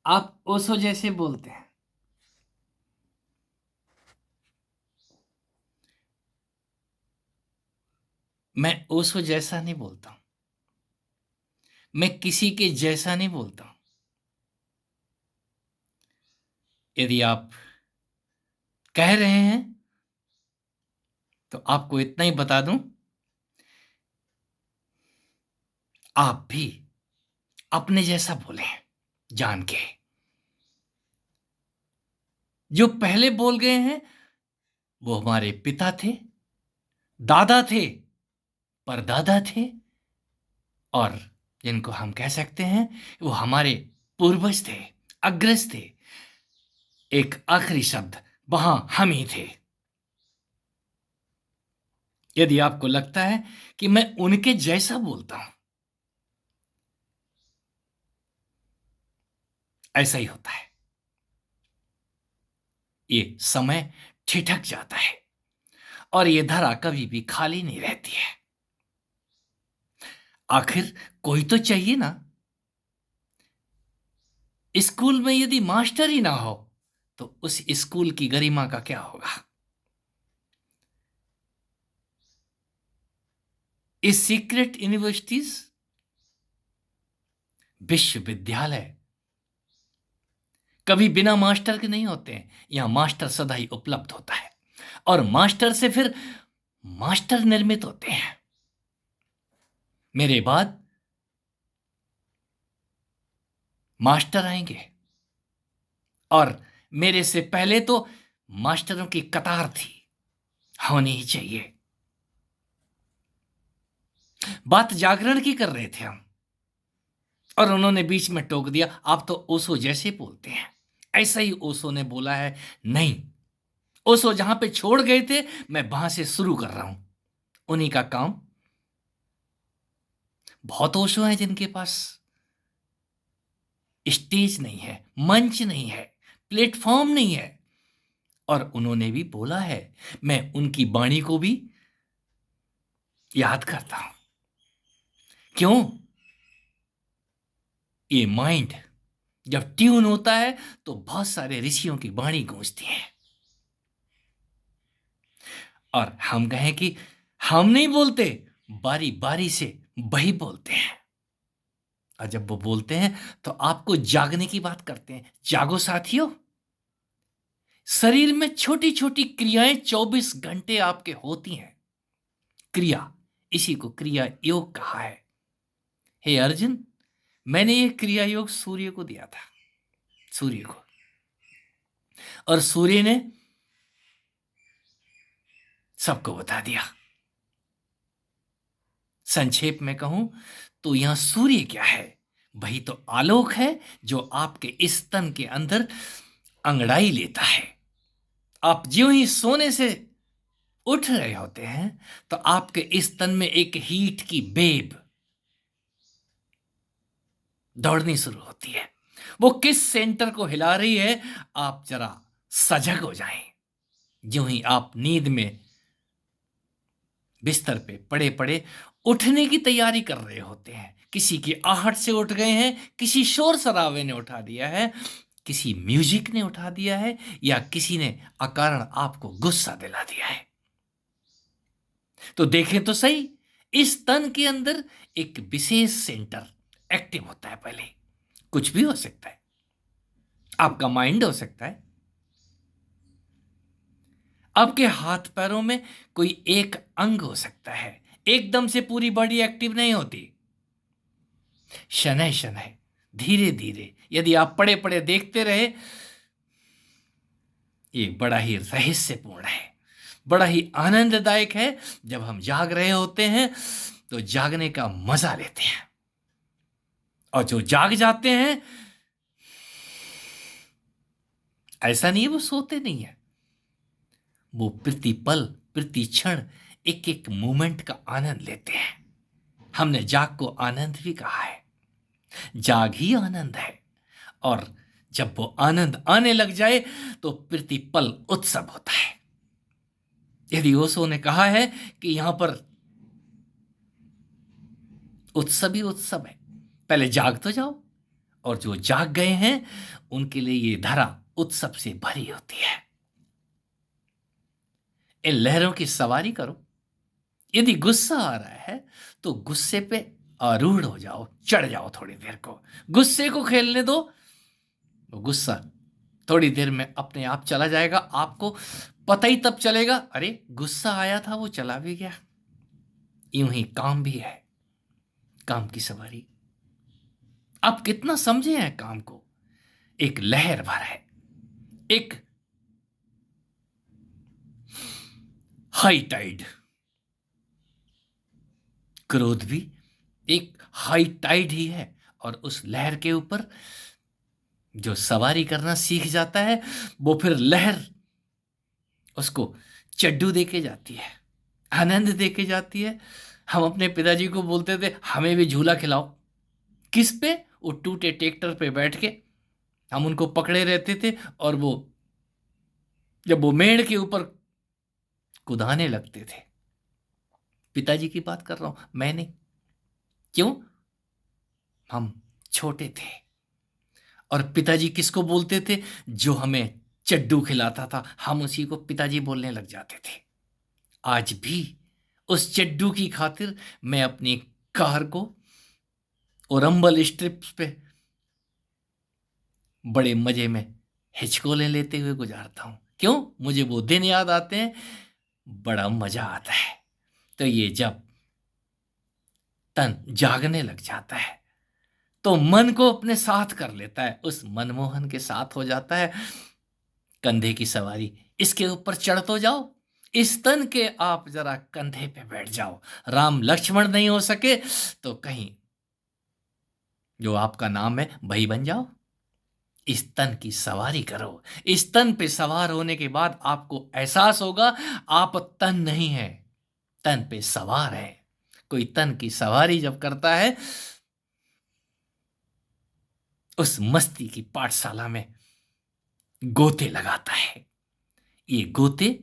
आप ओशो जैसे बोलते हैं। मैं ओशो जैसा नहीं बोलता हूं। मैं किसी के जैसा नहीं बोलता हूं। यदि आप कह रहे हैं तो आपको इतना ही बता दूं, आप भी अपने जैसा बोले जान के। जो पहले बोल गए हैं वो हमारे पिता थे, दादा थे, परदादा थे, और जिनको हम कह सकते हैं वो हमारे पूर्वज थे, अग्रज थे। एक आखिरी शब्द, वहां हम ही थे। यदि आपको लगता है कि मैं उनके जैसा बोलता हूं, ऐसा ही होता है। ये समय ठिठक जाता है और ये धरा कभी भी खाली नहीं रहती है। आखिर कोई तो चाहिए ना। स्कूल में यदि मास्टर ही ना हो तो उस स्कूल की गरिमा का क्या होगा। इस सीक्रेट यूनिवर्सिटीज, विश्वविद्यालय कभी बिना मास्टर के नहीं होते हैं। यहां मास्टर सदा ही उपलब्ध होता है और मास्टर से फिर मास्टर निर्मित होते हैं। मेरे बाद मास्टर आएंगे और मेरे से पहले तो मास्टरों की कतार थी, होनी ही चाहिए। बात जागरण की कर रहे थे हम, और उन्होंने बीच में टोक दिया, आप तो ओशो जैसे बोलते हैं। ऐसा ही ओशो ने बोला है। नहीं, ओशो जहां पे छोड़ गए थे मैं वहां से शुरू कर रहा हूं। उन्हीं का काम। बहुत ओशो हैं जिनके पास स्टेज नहीं है, मंच नहीं है, प्लेटफॉर्म नहीं है, और उन्होंने भी बोला है। मैं उनकी वाणी को भी याद करता हूं। क्यों? ये माइंड जब ट्यून होता है तो बहुत सारे ऋषियों की वाणी गूंजती है। और हम कहें कि हम नहीं बोलते, बारी बारी से वही बोलते हैं। और जब वो बोलते हैं तो आपको जागने की बात करते हैं। जागो साथियों। शरीर में छोटी छोटी क्रियाएं 24 घंटे आपके होती हैं। क्रिया, इसी को क्रिया योग कहा है। हे अर्जुन, मैंने ये क्रिया योग सूर्य को दिया था, सूर्य को, और सूर्य ने सबको बता दिया। संक्षेप में कहूं तो यहां सूर्य क्या है? वही तो आलोक है जो आपके इस तन के अंदर अंगड़ाई लेता है। आप ज्यों ही सोने से उठ रहे होते हैं तो आपके इस तन में एक हीट की वेव दौड़नी शुरू होती है। वो किस सेंटर को हिला रही है, आप जरा सजग हो जाएं। ज्यों ही आप नींद में बिस्तर पे पड़े पड़े उठने की तैयारी कर रहे होते हैं, किसी की आहट से उठ गए हैं, किसी शोर शराबे ने उठा दिया है, किसी म्यूजिक ने उठा दिया है, या किसी ने अकारण आपको गुस्सा दिला दिया है, तो देखें तो सही। इस तन के अंदर एक विशेष सेंटर एक्टिव होता है। पहले कुछ भी हो सकता है, आपका माइंड हो सकता है, आपके हाथ पैरों में कोई एक अंग हो सकता है। एकदम से पूरी बॉडी एक्टिव नहीं होती। शनय शनय, धीरे धीरे यदि आप पड़े पड़े देखते रहे, ये बड़ा ही रहस्यपूर्ण है, बड़ा ही आनंददायक है। जब हम जाग रहे होते हैं तो जागने का मजा लेते हैं, और जो जाग जाते हैं, ऐसा नहीं है वो सोते नहीं है, वो प्रति पल प्रति क्षण एक एक मोमेंट का आनंद लेते हैं। हमने जाग को आनंद भी कहा है। जाग ही आनंद है, और जब वो आनंद आने लग जाए तो प्रतिपल उत्सव होता है। यदि ओशो ने कहा है कि यहां पर उत्सव ही उत्सव है, पहले जाग तो जाओ, और जो जाग गए हैं उनके लिए ये धरा उत्सव से भरी होती है। इन लहरों की सवारी करो। यदि गुस्सा आ रहा है तो गुस्से पे आरूढ़ हो जाओ, चढ़ जाओ थोड़ी देर को, गुस्से को खेलने दो। वो गुस्सा थोड़ी देर में अपने आप चला जाएगा, आपको पता ही तब चलेगा, अरे गुस्सा आया था वो चला भी गया। यूं ही काम भी है, काम की सवारी। आप कितना समझे हैं काम को? एक लहर भर है, एक हाई टाइड। क्रोध भी एक हाई टाइड ही है, और उस लहर के ऊपर जो सवारी करना सीख जाता है वो फिर लहर उसको चड्डू देके जाती है, आनंद देके जाती है। हम अपने पिताजी को बोलते थे हमें भी झूला खिलाओ। किस पे? वो टूटे ट्रैक्टर पे बैठ के हम उनको पकड़े रहते थे, और वो जब वो मेड़ के ऊपर कुदाने लगते थे। पिताजी की बात कर रहा हूं, मैं नहीं। क्यों? हम छोटे थे। और पिताजी किसको बोलते थे? जो हमें चड्डू खिलाता था, हम उसी को पिताजी बोलने लग जाते थे। आज भी उस चड्डू की खातिर मैं अपनी कार को ओरंबल स्ट्रिप्स पे बड़े मजे में हिचकोले लेते हुए गुजारता हूं। क्यों? मुझे वो दिन याद आते हैं, बड़ा मजा आता है। तो ये जब तन जागने लग जाता है तो मन को अपने साथ कर लेता है, उस मनमोहन के साथ हो जाता है। कंधे की सवारी, इसके ऊपर चढ़ तो जाओ, इस तन के आप जरा कंधे पे बैठ जाओ। राम लक्ष्मण नहीं हो सके तो कहीं जो आपका नाम है भाई बन जाओ। इस तन की सवारी करो। इस तन पे सवार होने के बाद आपको एहसास होगा आप तन नहीं है, तन पे सवार है। कोई तन की सवारी जब करता है उस मस्ती की पाठशाला में गोते लगाता है। ये गोते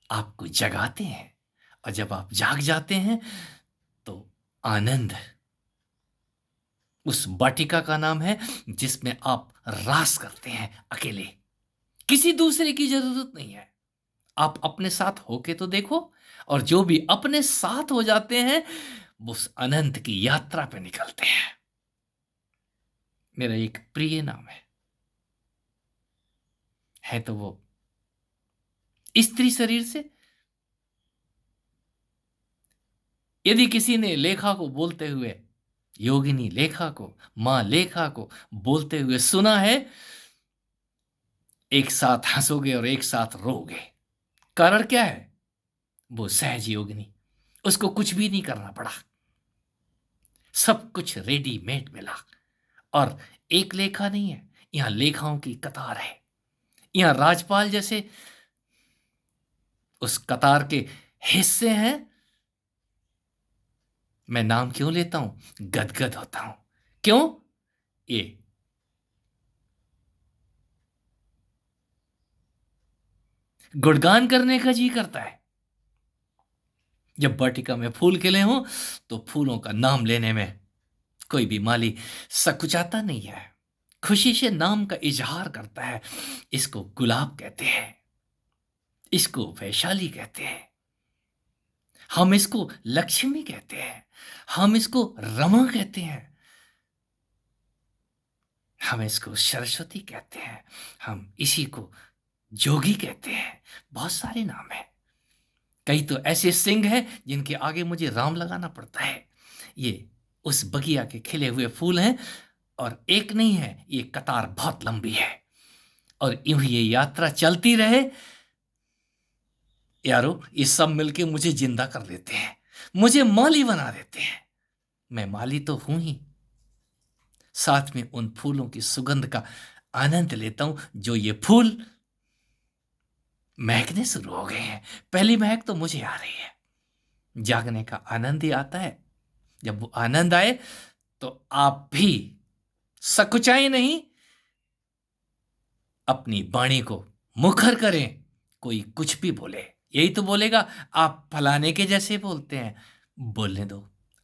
आपको जगाते हैं, और जब आप जाग जाते हैं तो आनंद उस वाटिका का नाम है जिसमें आप रास करते हैं अकेले। किसी दूसरे की जरूरत नहीं है। आप अपने साथ होके तो देखो, और जो भी अपने साथ हो जाते हैं वो उस अनंत की यात्रा पे निकलते हैं। मेरा एक प्रिय नाम है तो वो स्त्री शरीर से। यदि किसी ने लेखा को बोलते हुए, योगिनी लेखा को, मां लेखा को बोलते हुए सुना है, एक साथ हंसोगे और एक साथ रोगे। कारण क्या है? वो सहज योगिनी, उसको कुछ भी नहीं करना पड़ा, सब कुछ रेडीमेड मिला। और एक लेखा नहीं है, यहां लेखाओं की कतार है। यहां राजपाल जैसे उस कतार के हिस्से हैं। मैं नाम क्यों लेता हूं? गदगद होता हूं। क्यों? ये गुणगान करने का जी करता है। जब वाटिका में फूल खिले हों तो फूलों का नाम लेने में कोई भी माली सकुचाता नहीं है, खुशी से नाम का इजहार करता है। इसको गुलाब कहते हैं, इसको वैशाली कहते हैं, हम इसको लक्ष्मी कहते हैं, हम इसको रमा कहते हैं, हम इसको सरस्वती कहते हैं, हम इसी को जोगी कहते हैं। बहुत सारे नाम हैं। कई तो ऐसे सिंह हैं जिनके आगे मुझे राम लगाना पड़ता है। ये उस बगिया के खिले हुए फूल हैं, और एक नहीं है, ये कतार बहुत लंबी है। और यूं ही ये यात्रा चलती रहे। यारो, ये सब मिलके मुझे जिंदा कर देते हैं, मुझे माली बना देते हैं। मैं माली तो हूं ही, साथ में उन फूलों की सुगंध का आनंद लेता हूं जो ये फूल महकने शुरू हो गए हैं। पहली महक तो मुझे आ रही है। जागने का आनंद ही आता है। जब वो आनंद आए तो आप भी सकुचाए नहीं, अपनी वाणी को मुखर करें। कोई कुछ भी बोले, यही तो बोलेगा आप फलाने के जैसे बोलते हैं, बोलने दो।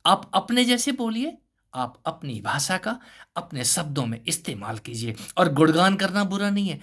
आप अपने जैसे बोलिए, आप अपनी भाषा का अपने शब्दों में इस्तेमाल कीजिए और गुणगान करना बुरा नहीं है।